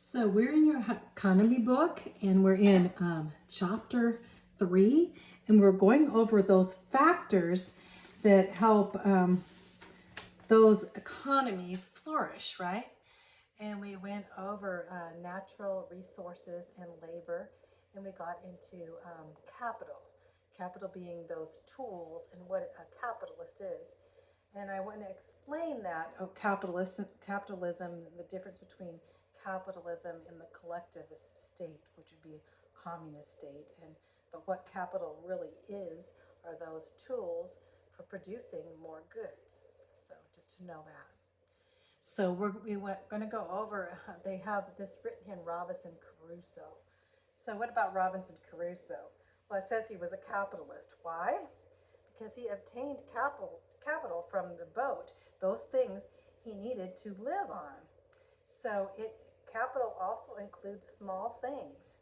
So we're in your economy book and we're in chapter 3, and we're going over those factors that help those economies flourish, right? And we went over natural resources and labor, and we got into capital. Capital being those tools and what a capitalist is. And I want to explain that capitalism, the difference between capitalism and the collectivist state, which would be communist state, and but what capital really is are those tools for producing more goods. So just to know that. So we're going to go over. They have this written in Robinson Crusoe. So what about Robinson Crusoe? Well, it says he was a capitalist. Why? Because he obtained capital from the boat, those things he needed to live on. So capital also includes small things.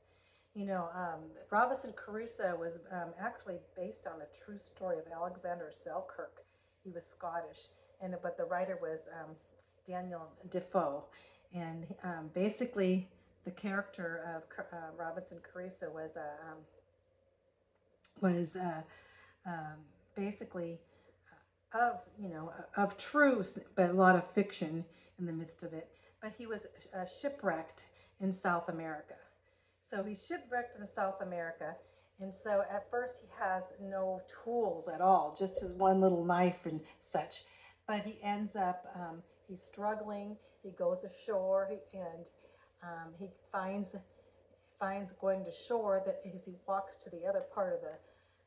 Robinson Crusoe was actually based on a true story of Alexander Selkirk. He was Scottish, but the writer was Daniel Defoe, and basically the character of Robinson Crusoe was basically of truth, but a lot of fiction in the midst of it. But he was shipwrecked in South America. So he's shipwrecked in South America, and so at first he has no tools at all, just his one little knife and such. But he ends up, he's struggling. He goes ashore, and he finds going to shore that as he walks to the other part of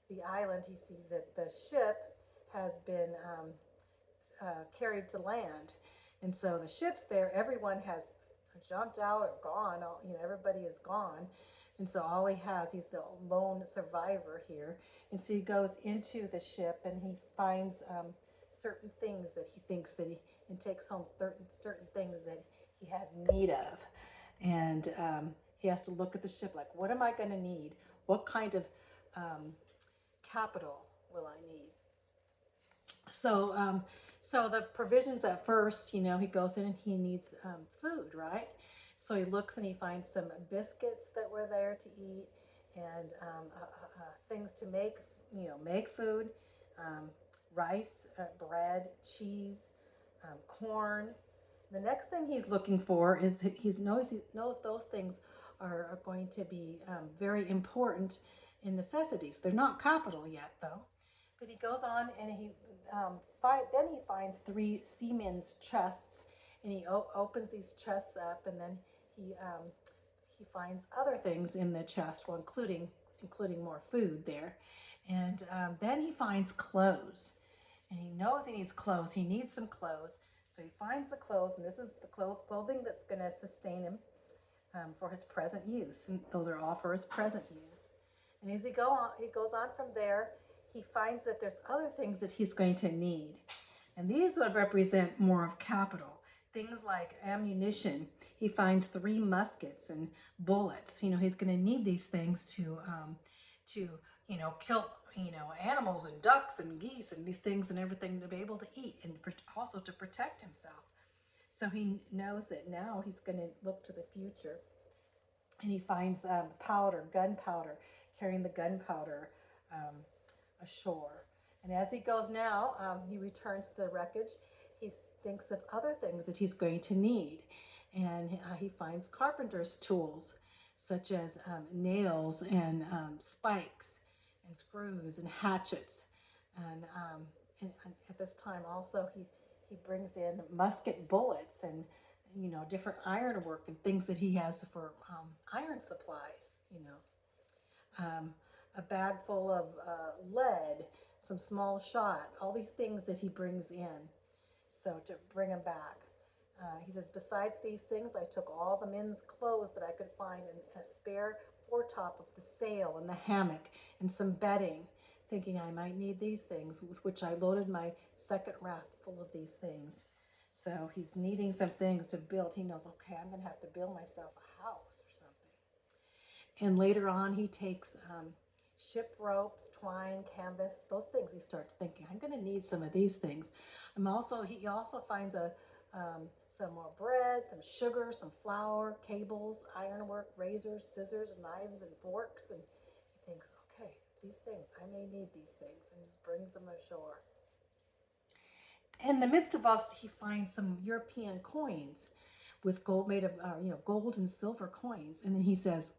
the island, he sees that the ship has been carried to land. And so the ship's there, everyone has jumped out or gone, everybody is gone. And so all he has, he's the lone survivor here. And so he goes into the ship and he finds certain things that he thinks that and takes home certain things that he has need of. And he has to look at the ship like, what am I going to need? What kind of capital will I need? So the provisions at first, he goes in and he needs food, right? So he looks and he finds some biscuits that were there to eat, and things to make food, rice, bread, cheese, corn. The next thing he's looking for is he knows those things are going to be very important in necessities. They're not capital yet, though. But he goes on and then he finds 3 seamen's chests, and he opens these chests up, and then he finds other things in the chest, well, including more food there, and then he finds clothes, and he knows he needs clothes. He needs some clothes, so he finds the clothes, and this is the clothing that's going to sustain him for his present use, and those are all for his present use. And as he goes on from there, he finds that there's other things that he's going to need. And these would represent more of capital. Things like ammunition. He finds 3 muskets and bullets. He's going to need these things to kill, animals and ducks and geese and these things and everything to be able to eat, and also to protect himself. So he knows that now he's going to look to the future. And he finds gunpowder, carrying the gunpowder ashore. And as he goes now, he returns to the wreckage. He thinks of other things that he's going to need. And he finds carpenter's tools, such as nails and spikes and screws and hatchets. And at this time also, he brings in musket bullets and different ironwork and things that he has for iron supplies. A bag full of lead, some small shot, all these things that he brings in, so to bring him back. He says, besides these things, I took all the men's clothes that I could find, and a spare foretop of the sail and the hammock and some bedding, thinking I might need these things, with which I loaded my second raft full of these things. So he's needing some things to build. He knows, okay, I'm going to have to build myself a house or something. And later on, he takes ship ropes, twine, canvas, those things. He starts thinking, I'm going to need some of these things. He also finds a some more bread, some sugar, some flour, cables, ironwork, razors, scissors, knives, and forks. And he thinks, okay, these things, I may need these things, and he brings them ashore. In the midst of us, he finds some European coins with gold made of, gold and silver coins. And then he says,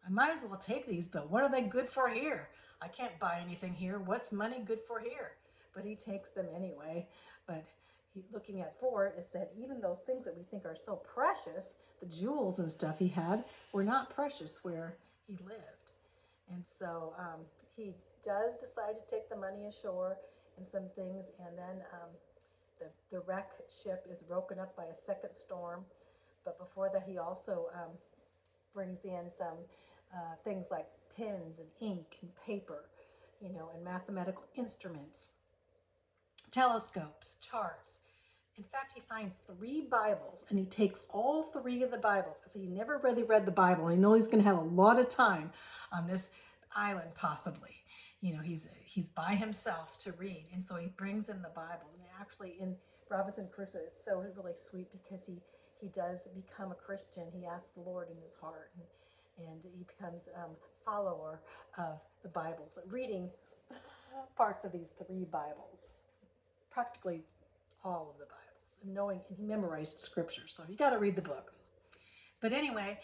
I might as well take these, but what are they good for here? I can't buy anything here. What's money good for here? But he takes them anyway. But looking at 4, it said even those things that we think are so precious, the jewels and stuff he had, were not precious where he lived. And so he does decide to take the money ashore and some things, and then the wreck ship is broken up by a second storm. But before that, he also brings in some things like pens and ink and paper, and mathematical instruments, telescopes, charts. In fact, he finds 3 Bibles, and he takes all 3 of the Bibles because he never really read the Bible. He knows he's going to have a lot of time on this island, possibly. He's by himself to read, and so he brings in the Bibles. And actually, in Robinson Crusoe, it's so really sweet because he does become a Christian. He asks the Lord in his heart, and he becomes a follower of the Bibles, reading parts of these 3 Bibles, practically all of the Bibles, and he memorized scripture. So you got to read the book. But anyway,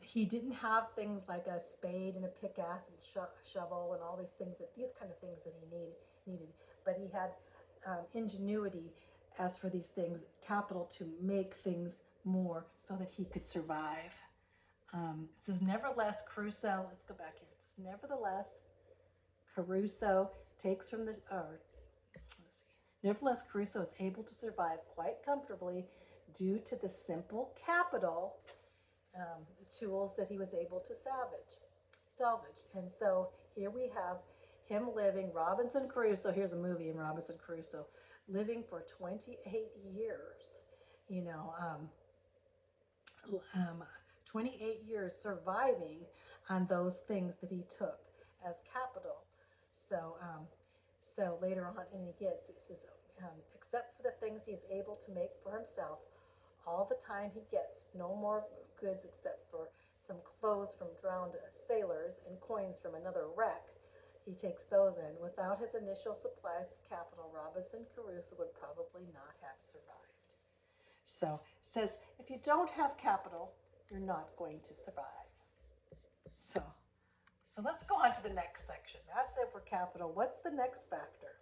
he didn't have things like a spade and a pickaxe and shovel and all these kind of things that he needed. But he had ingenuity as for these things, capital to make things more so that he could survive. It says, nevertheless, Crusoe, let's go back here. It says, nevertheless, Crusoe takes from this, nevertheless, Crusoe is able to survive quite comfortably due to the simple capital, the tools that he was able to salvage. And so here we have him living, Robinson Crusoe, here's a movie in Robinson Crusoe, living for 28 years, 28 years surviving on those things that he took as capital. So later on, and it says, except for the things he is able to make for himself, all the time he gets no more goods except for some clothes from drowned sailors and coins from another wreck. He takes those in. Without his initial supplies of capital, Robinson Crusoe would probably not have survived. So it says, if you don't have capital, you're not going to survive. So let's go on to the next section. That's it for capital. What's the next factor?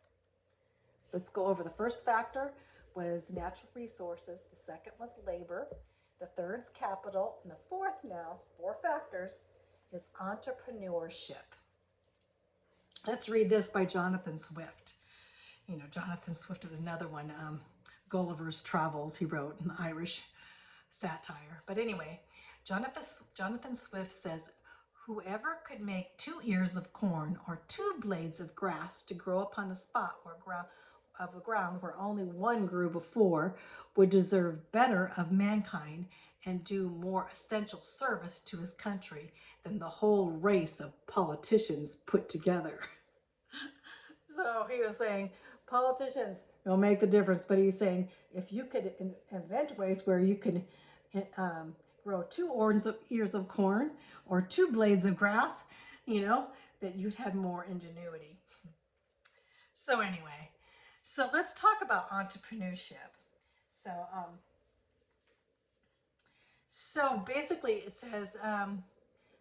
Let's go over the first factor was natural resources. The second was labor. The third's capital. And the fourth now, 4 factors, is entrepreneurship. Let's read this by Jonathan Swift. Jonathan Swift is another one. Gulliver's Travels, he wrote, an Irish satire. But anyway, Jonathan Swift says, whoever could make 2 ears of corn or 2 blades of grass to grow upon a spot of the ground where only one grew before would deserve better of mankind and do more essential service to his country than the whole race of politicians put together. So he was saying politicians don't make the difference, but he's saying if you could invent ways where you can grow 2 ears of corn or 2 blades of grass, that you'd have more ingenuity. So anyway, let's talk about entrepreneurship. So basically it says,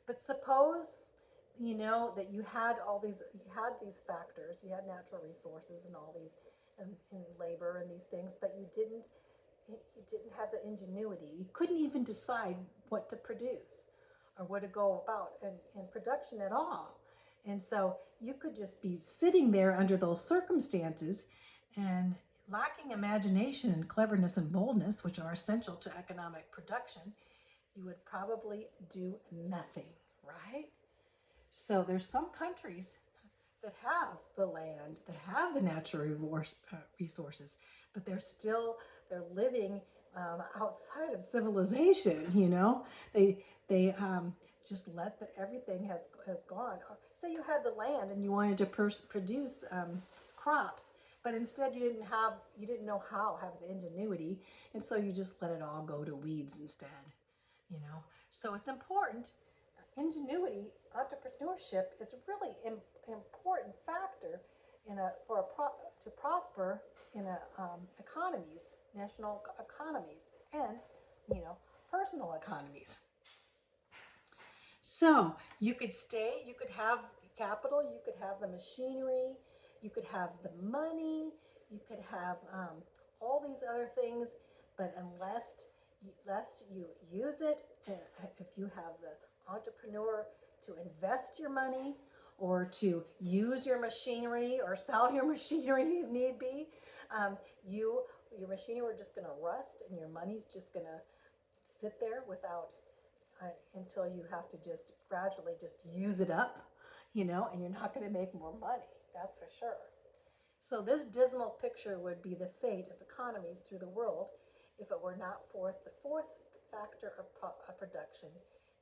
but suppose, that you had these factors, you had natural resources and all these, and labor and these things, but you didn't have the ingenuity. You couldn't even decide what to produce or what to go about in production at all. And so you could just be sitting there under those circumstances and lacking imagination and cleverness and boldness, which are essential to economic production, you would probably do nothing, right? So there's some countries that have the land, that have the natural resources, but they're living outside of civilization. They just let everything has gone. Say you had the land and you wanted to produce crops, But instead you didn't know how, have the ingenuity, and so you just let it all go to weeds instead, you know. So it's important. Ingenuity, entrepreneurship is a really important factor to prosper in economies, national economies, and personal economies. So you could have capital, you could have the machinery, you could have the money, you could have all these other things, but unless you use it, if you have the entrepreneur to invest your money or to use your machinery or sell your machinery if need be, your machinery are just going to rust and your money's just going to sit there without until you have to just gradually just use it up, and you're not going to make more money. That's for sure. So this dismal picture would be the fate of economies through the world if it were not for the fourth factor of production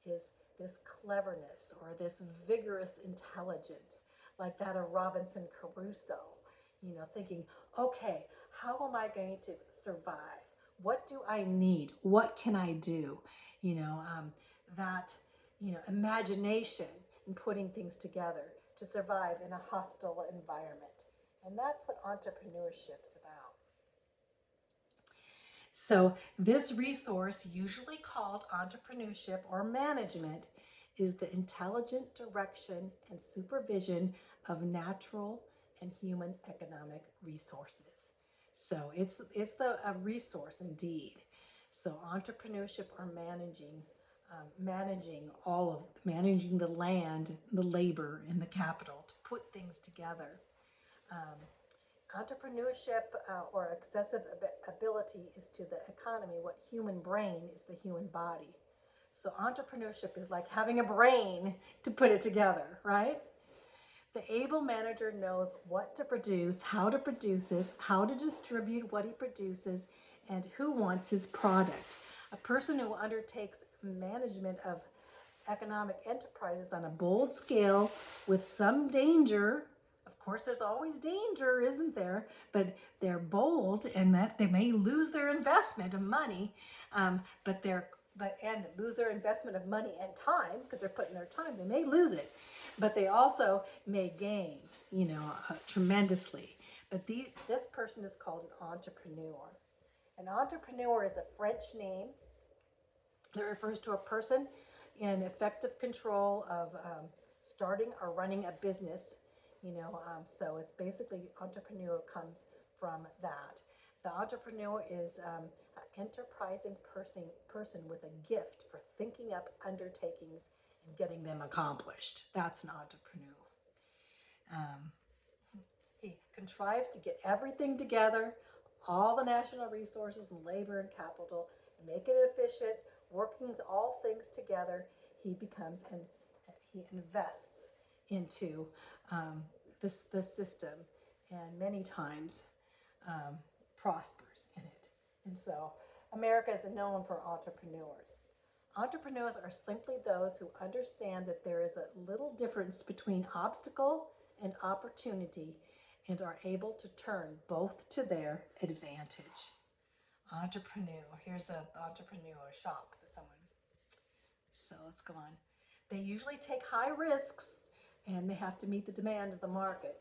is this cleverness or this vigorous intelligence, like that of Robinson Crusoe, thinking, okay, how am I going to survive? What do I need? What can I do? That imagination and putting things together to survive in a hostile environment. And that's what entrepreneurship's about. So this resource, usually called entrepreneurship or management, is the intelligent direction and supervision of natural and human economic resources. So it's a resource indeed. So entrepreneurship or managing the land, the labor, and the capital to put things together. Entrepreneurship or excessive ability is to the economy what human brain is the human body. So entrepreneurship is like having a brain to put it together, right? The able manager knows what to produce, how to produce it, how to distribute what he produces, and who wants his product. A person who undertakes management of economic enterprises on a bold scale with some danger. Of course, there's always danger, isn't there? But they're bold, and that they may lose their investment of money, and lose their investment of money and time because they're putting their time. They may lose it, but they also may gain, tremendously. But this person is called an entrepreneur. An entrepreneur is a French name that refers to a person in effective control of starting or running a business. So it's basically entrepreneur comes from that. The entrepreneur is an enterprising person with a gift for thinking up undertakings and getting them accomplished. That's an entrepreneur. He contrives to get everything together, all the national resources and labor and capital, and make it efficient, working all things together. He invests into this system, and many times prospers in it. And so America is known for entrepreneurs. Entrepreneurs are simply those who understand that there is a little difference between obstacle and opportunity and are able to turn both to their advantage. Entrepreneur. Here's an entrepreneur shop that someone. So let's go on. They usually take high risks and they have to meet the demand of the market.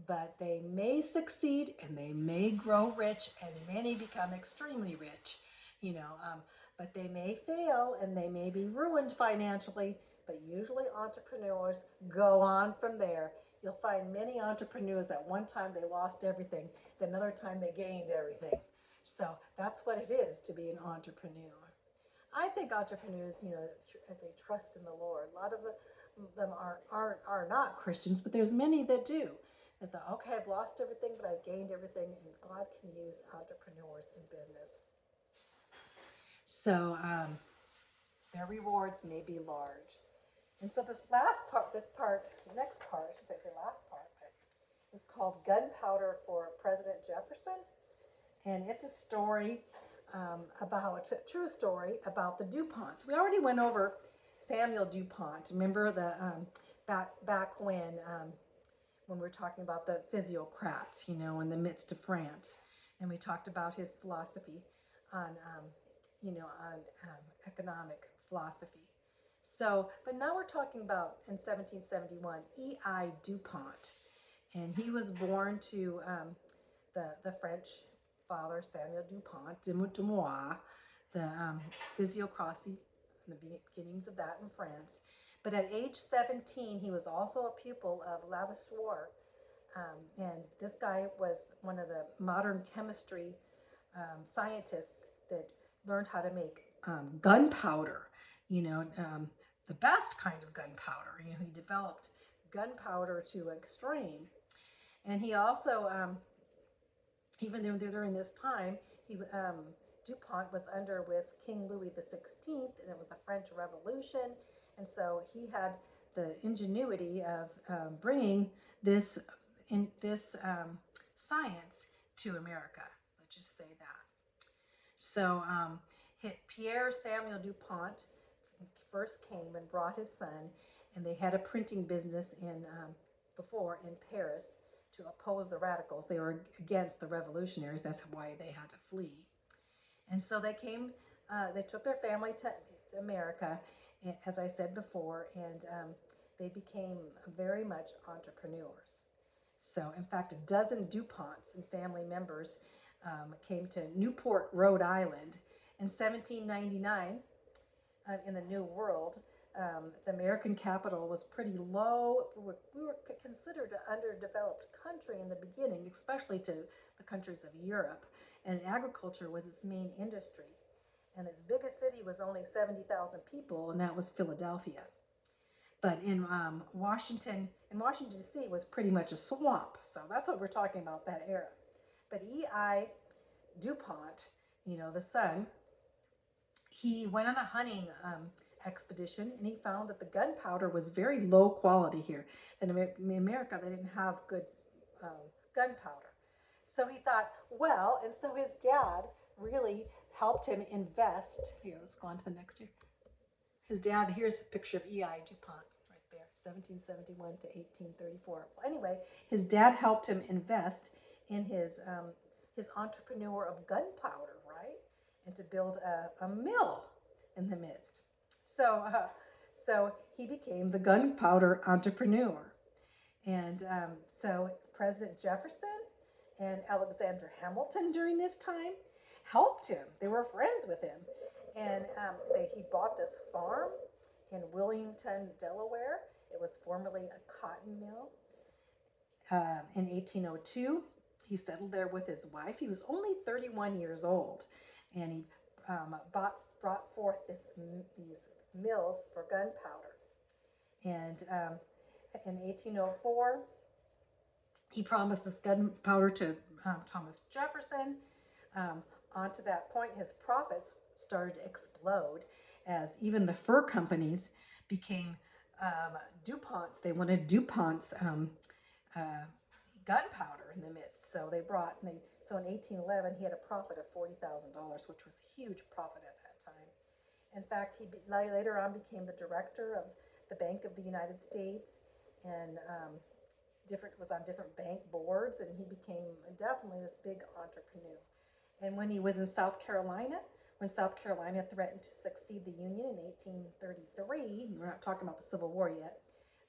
But they may succeed and they may grow rich, and many become extremely rich, but they may fail and they may be ruined financially, but usually entrepreneurs go on from there. You'll find many entrepreneurs at one time they lost everything, then another time they gained everything. So that's what it is to be an entrepreneur. I think entrepreneurs, as they trust in the Lord, a lot of them are not Christians, but there's many that do. They thought, okay, I've lost everything, but I've gained everything, and God can use entrepreneurs in business. So their rewards may be large. And so the next part, I say last part, but it's called Gunpowder for President Jefferson. And it's a story true story about the DuPonts. We already went over Samuel DuPont. Remember back when when we were talking about the physiocrats, you know, in the midst of France. And we talked about his philosophy on, economic philosophy. So, but now we're talking about in 1771, E.I. DuPont. And he was born to the French father, Samuel DuPont, de Moix, the physiocracy, the beginnings of that in France. But at age 17, he was also a pupil of Lavoisier. And this guy was one of the modern chemistry scientists that learned how to make gunpowder, the best kind of gunpowder. You know, he developed gunpowder to extreme. And he also, even though during this time, DuPont was under with King Louis XVI, and it was the French Revolution. And so he had the ingenuity of bringing this science to America. Let's just say that. So Pierre Samuel DuPont first came and brought his son, and they had a printing business in Paris to oppose the radicals. They were against the revolutionaries. That's why they had to flee. And so they came. They took their family to America, as I said before, and they became very much entrepreneurs. So, in fact, a dozen DuPonts and family members came to Newport, Rhode Island in 1799 in the New World. The American capital was pretty low. We were considered an underdeveloped country in the beginning, especially to the countries of Europe, and agriculture was its main industry. And its biggest city was only 70,000 people, and that was Philadelphia. But in Washington D.C. was pretty much a swamp. So that's what we're talking about, that era. But E.I. DuPont, the son, he went on a hunting expedition, and he found that the gunpowder was very low quality here. And in America, they didn't have good gunpowder. So he thought, well, and so his dad really helped him invest. Here, let's go on to the next year. His dad, here's a picture of E.I. DuPont right there, 1771 to 1834. Well, anyway, his dad helped him invest in his entrepreneur of gunpowder, right? And to build a mill in the midst. So he became the gunpowder entrepreneur. And so President Jefferson and Alexander Hamilton during this time helped him. They were friends with him. And he bought this farm in Wilmington, Delaware. It was formerly a cotton mill. In 1802, he settled there with his wife. He was only 31 years old. And he brought forth these mills for gunpowder. And in 1804, he promised this gunpowder to Thomas Jefferson. On to that point, his profits started to explode as even the fur companies became DuPont's. They wanted DuPont's gunpowder in the midst. So so in 1811, he had a profit of $40,000, which was a huge profit at that time. In fact, he later on became the director of the Bank of the United States, and was on different bank boards, and he became definitely this big entrepreneur. And when he was in South Carolina, when South Carolina threatened to succeed the Union in 1833, we're not talking about the Civil War yet,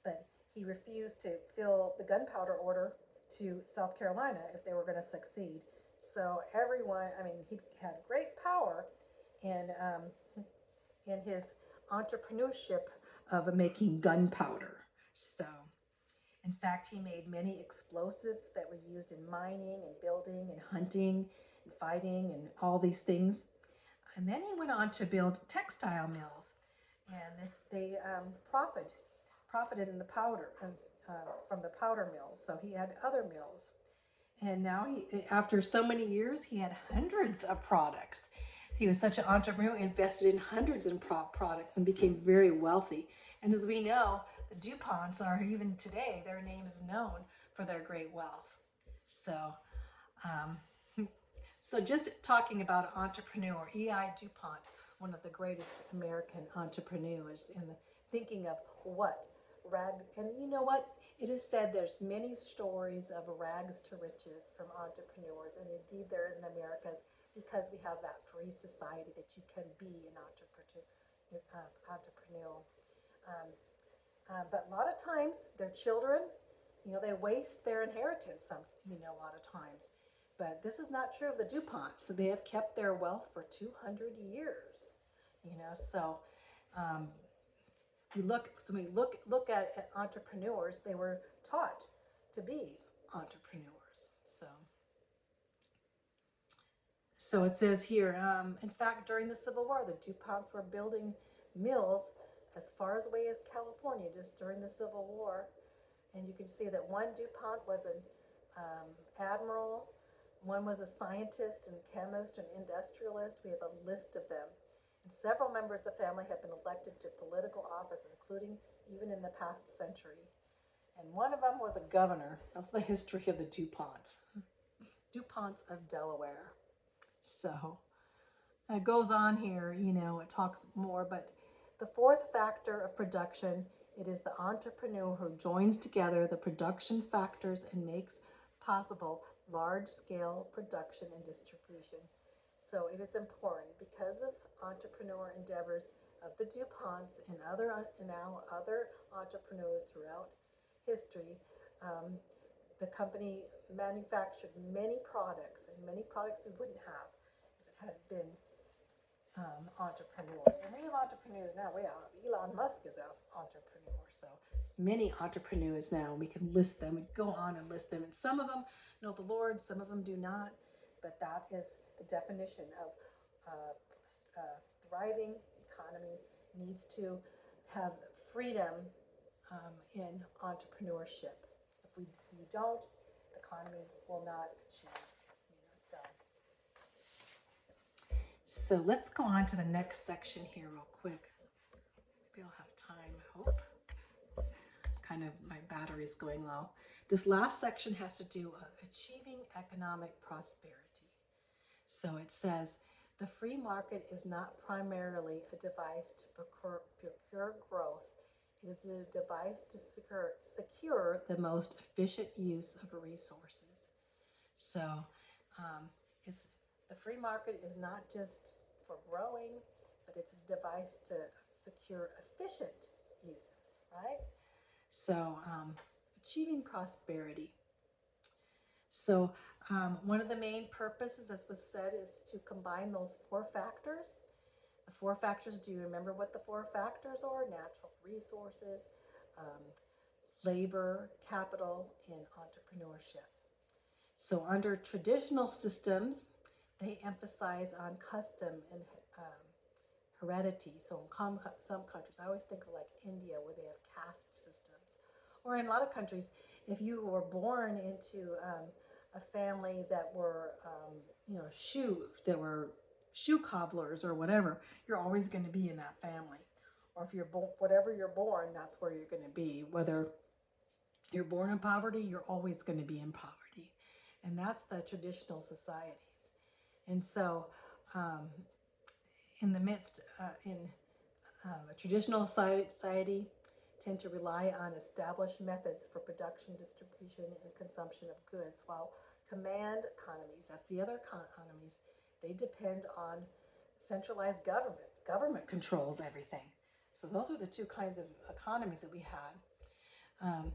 but he refused to fill the gunpowder order to South Carolina if they were going to succeed. So he had great power in his entrepreneurship of making gunpowder. So, in fact, he made many explosives that were used in mining and building and hunting and fighting and all these things. And then he went on to build textile mills, and they profited in the powder from the powder mills. So he had other mills, and now after so many years, he had hundreds of products. He was such an entrepreneur, invested in hundreds of products, and became very wealthy. And as we know, the DuPonts are, even today, their name is known for their great wealth. So just talking about entrepreneur, E.I. DuPont, one of the greatest American entrepreneurs, in the thinking of what And you know what? It is said there's many stories of rags to riches from entrepreneurs, and indeed there is in America because we have that free society that you can be an entrepreneur. But a lot of times their children, they waste their inheritance a lot of times. But this is not true of the DuPonts. So they have kept their wealth for 200 years, so we look at entrepreneurs, they were taught to be entrepreneurs. So it says here, in fact, during the Civil War, the DuPonts were building mills as far away as California just during the Civil War. And you can see that one DuPont was an admiral, one was a scientist and chemist and industrialist. We have a list of them. And several members of the family have been elected to political office, including even in the past century. And one of them was a governor. That's the history of the DuPonts. DuPonts of Delaware. So it goes on here, it talks more, but the fourth factor of production, it is the entrepreneur who joins together the production factors and makes possible large-scale production and distribution. So it is important because of entrepreneur endeavors of the DuPonts and now other entrepreneurs throughout history. The company manufactured many products we wouldn't have if it had been entrepreneurs. And we have entrepreneurs now. Elon Musk is an entrepreneur. So there's many entrepreneurs now. We can list them. We go on and list them. And some of them know the Lord, some of them do not. But that is the definition of thriving economy needs to have freedom in entrepreneurship. If we don't, the economy will not achieve. So let's go on to the next section here real quick. Maybe I'll have time, I hope. Kind of my battery's going low. This last section has to do with achieving economic prosperity. So it says, the free market is not primarily a device to procure growth. It is a device to secure the most efficient use of resources. So the free market is not just for growing, but it's a device to secure efficient uses, right? So achieving prosperity. So one of the main purposes, as was said, is to combine those four factors. The four factors, do you remember what the four factors are? Natural resources, labor, capital, and entrepreneurship. So under traditional systems, they emphasize on custom and heredity. So in some countries, I always think of like India, where they have caste systems. Or in a lot of countries, if you were born into a family that were, shoe cobblers or whatever, you're always going to be in that family. Or if you're whatever you're born, that's where you're going to be. Whether you're born in poverty, you're always going to be in poverty. And that's the traditional societies. And so in the midst, in a traditional society, tend to rely on established methods for production, distribution, and consumption of goods, while command economies, that's the other economies, they depend on centralized government. Government controls everything. So those are the two kinds of economies that we had.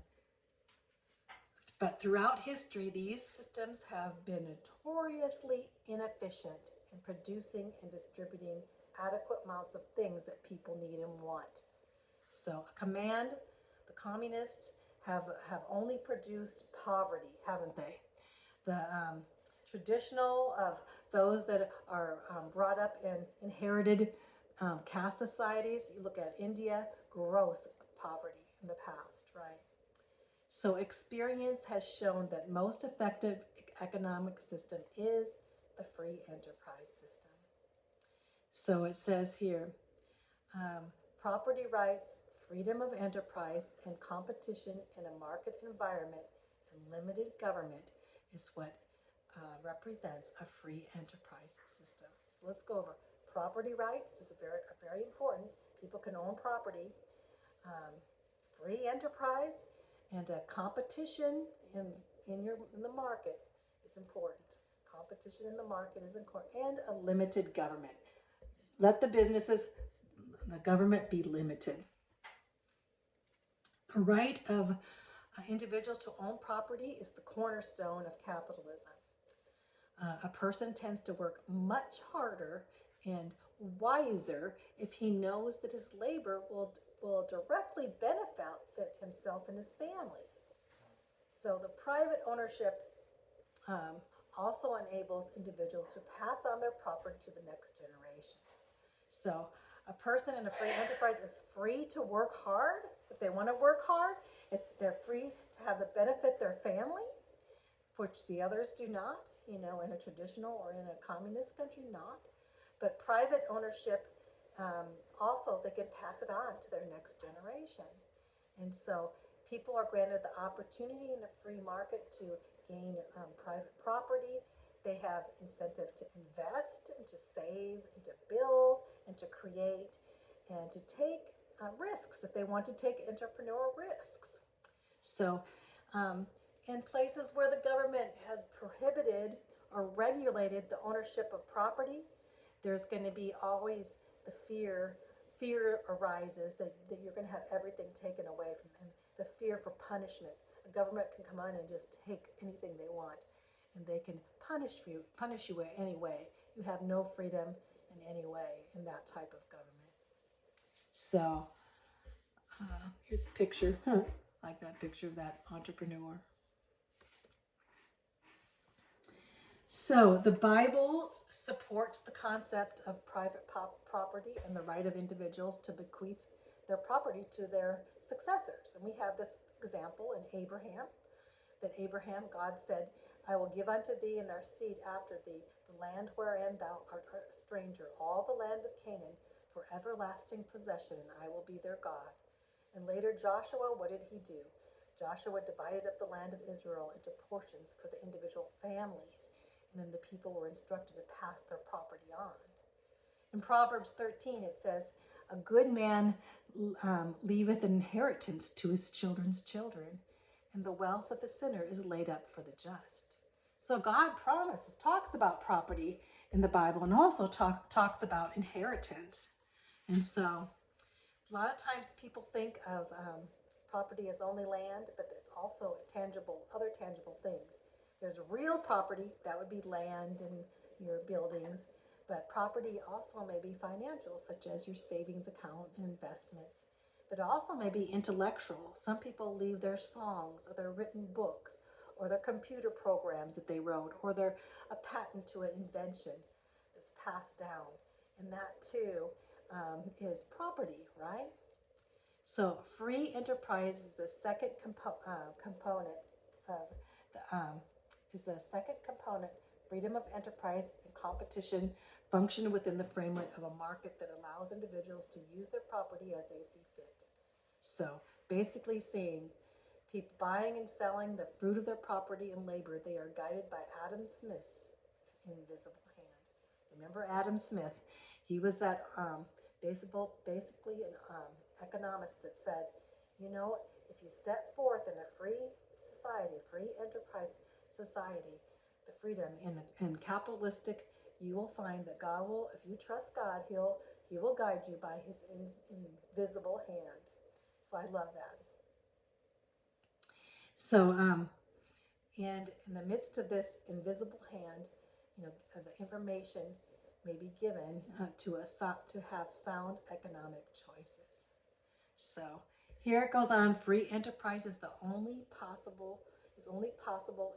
But throughout history, these systems have been notoriously inefficient in producing and distributing adequate amounts of things that people need and want. So the communists have only produced poverty, haven't they? The traditional of those that are brought up in inherited caste societies, you look at India, gross poverty in the past, right? So experience has shown that most effective economic system is the free enterprise system. So it says here, property rights, freedom of enterprise, and competition in a market environment and limited government is what represents a free enterprise system. So let's go over property rights. This is very important. People can own property. free enterprise and a competition in the market is important. Competition in the market is important, and a limited government. Let the government be limited. The right of individuals to own property is the cornerstone of capitalism. A person tends to work much harder and wiser if he knows that his labor will directly benefit himself and his family. So the private ownership also enables individuals to pass on their property to the next generation. So a person in a free enterprise is free to work hard. If they want to work hard, they're free to have the benefit their family, which the others do not, in a traditional or in a communist country, not. But private ownership, also, they can pass it on to their next generation. And so people are granted the opportunity in a free market to gain private property. They have incentive to invest and to save and to build and to create and to take risks if they want to take entrepreneurial risks. So in places where the government has prohibited or regulated the ownership of property, there's going to be always the fear arises that you're going to have everything taken away from them. The fear for punishment. A government can come on and just take anything they want, and they can punish you in any way. You have no freedom in any way in that type of government. So here's a picture. I like that picture of that entrepreneur. So the Bible supports the concept of private property and the right of individuals to bequeath their property to their successors. And we have this example in Abraham, that Abraham, God said, I will give unto thee and their seed after thee the land wherein thou art a stranger, all the land of Canaan, for everlasting possession, and I will be their God. And later Joshua, what did he do? Joshua divided up the land of Israel into portions for the individual families, and then the people were instructed to pass their property on. In Proverbs 13, it says, a good man leaveth an inheritance to his children's children, and the wealth of the sinner is laid up for the just. So God talks about property in the Bible, and also talks about inheritance. And so a lot of times people think of property as only land, but it's also other tangible things. There's real property, that would be land and your buildings, but property also may be financial, such as your savings account and investments, but also may be intellectual. Some people leave their songs or their written books or their computer programs that they wrote, or a patent to an invention that's passed down. And that too is property, right? So free enterprise is the second component of freedom of enterprise and competition function within the framework of a market that allows individuals to use their property as they see fit. So basically saying people buying and selling the fruit of their property and labor, they are guided by Adam Smith's invisible hand. Remember Adam Smith? He was that basically an economist that said, if you set forth in a free society, free enterprise society, the freedom in capitalistic, you will find that God will, if you trust God, He will guide you by His invisible hand. So I love that. So, and in the midst of this invisible hand, the information may be given to have sound economic choices. So here it goes on. Free enterprise is only possible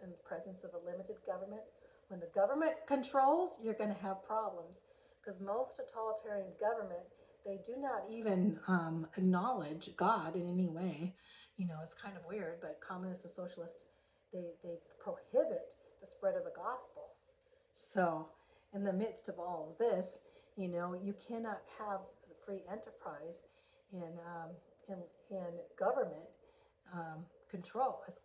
in the presence of a limited government. When the government controls, you're going to have problems, because most totalitarian government, they do not even acknowledge God in any way. It's kind of weird, but communists and socialists, they prohibit the spread of the gospel. So in the midst of all of this, you cannot have the free enterprise in government control, as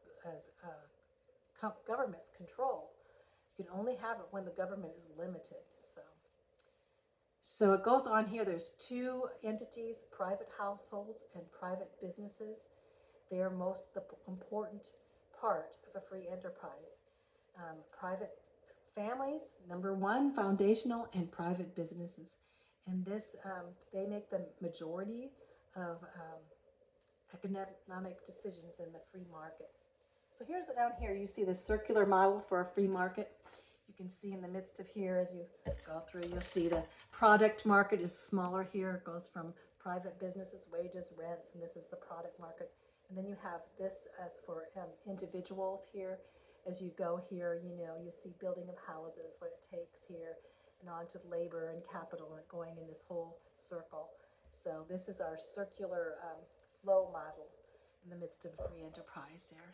government's control. You can only have it when the government is limited. So it goes on here. There's two entities, private households and private businesses. They are the important part of a free enterprise. Private families, number one, foundational, and private businesses. And this, they make the majority of economic decisions in the free market. So here's down here, you see the circular model for a free market. You can see in the midst of here, as you go through, you'll see the product market is smaller here. It goes from private businesses, wages, rents, and this is the product market. And then you have this as for individuals here. As you go here, you see building of houses, what it takes here, and on to labor and capital, and going in this whole circle. So this is our circular flow model in the midst of a free enterprise there.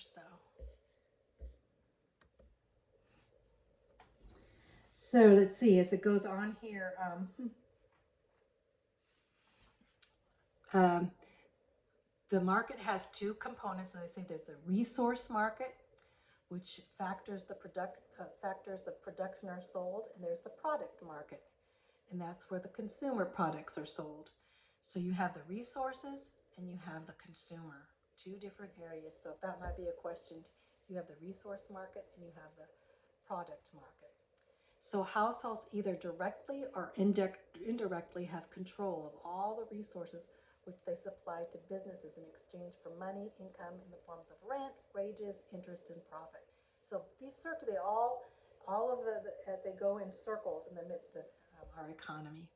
So let's see, as it goes on here, the market has two components. As I say, there's the resource market, which factors of production are sold, and there's the product market, and that's where the consumer products are sold. So you have the resources and you have the consumer, two different areas. So if that might be a question, you have the resource market and you have the product market. So households either directly or indirectly have control of all the resources which they supply to businesses in exchange for money, income in the forms of rent, wages, interest, and profit. So these they all of as they go in circles in the midst of our economy.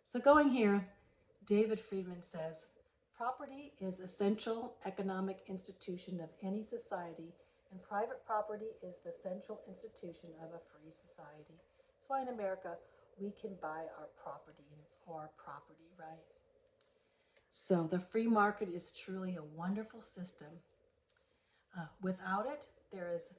So going here, David Friedman says, property is essential economic institution of any society, and private property is the central institution of a free society. That's why in America we can buy our property, and it's our property, right? So the free market is truly a wonderful system. Without it, there is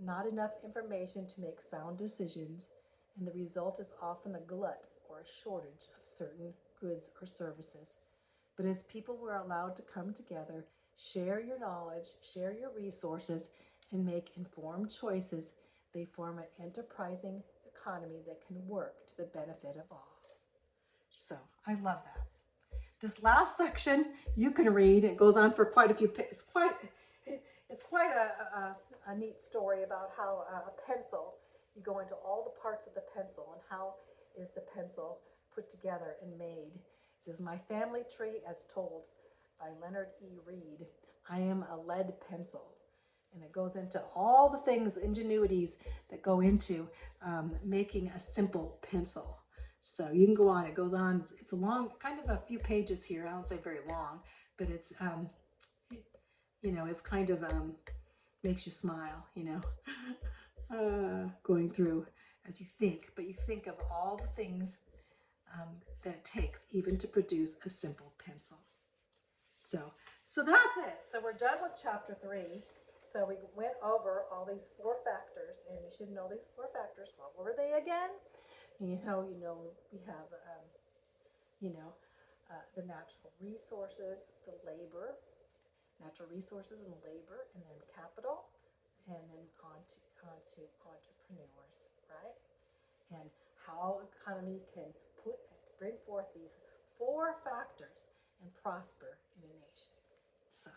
not enough information to make sound decisions, and the result is often a glut or a shortage of certain goods or services. But as people were allowed to come together, share your knowledge, share your resources, and make informed choices, they form an enterprising economy that can work to the benefit of all. So I love that. This last section you can read. It goes on for quite a few pages. It's quite a neat story about how a pencil, you go into all the parts of the pencil and how is the pencil put together and made. It says, my family tree as told by Leonard E. Reed. I am a lead pencil. And it goes into all the things, ingenuities that go into making a simple pencil. So you can go on, it goes on, it's a long, kind of a few pages here, I don't say very long, but it's, it's kind of, makes you smile, going through as you think, but you think of all the things that it takes even to produce a simple pencil. So that's it. So we're done with chapter 3. So we went over all these 4 factors, and you should know these 4 factors. What were they again? We have, the natural resources, the labor, natural resources and labor, and then capital, and then on to entrepreneurs, right? And how economy can bring forth these 4 factors and prosper in a nation. So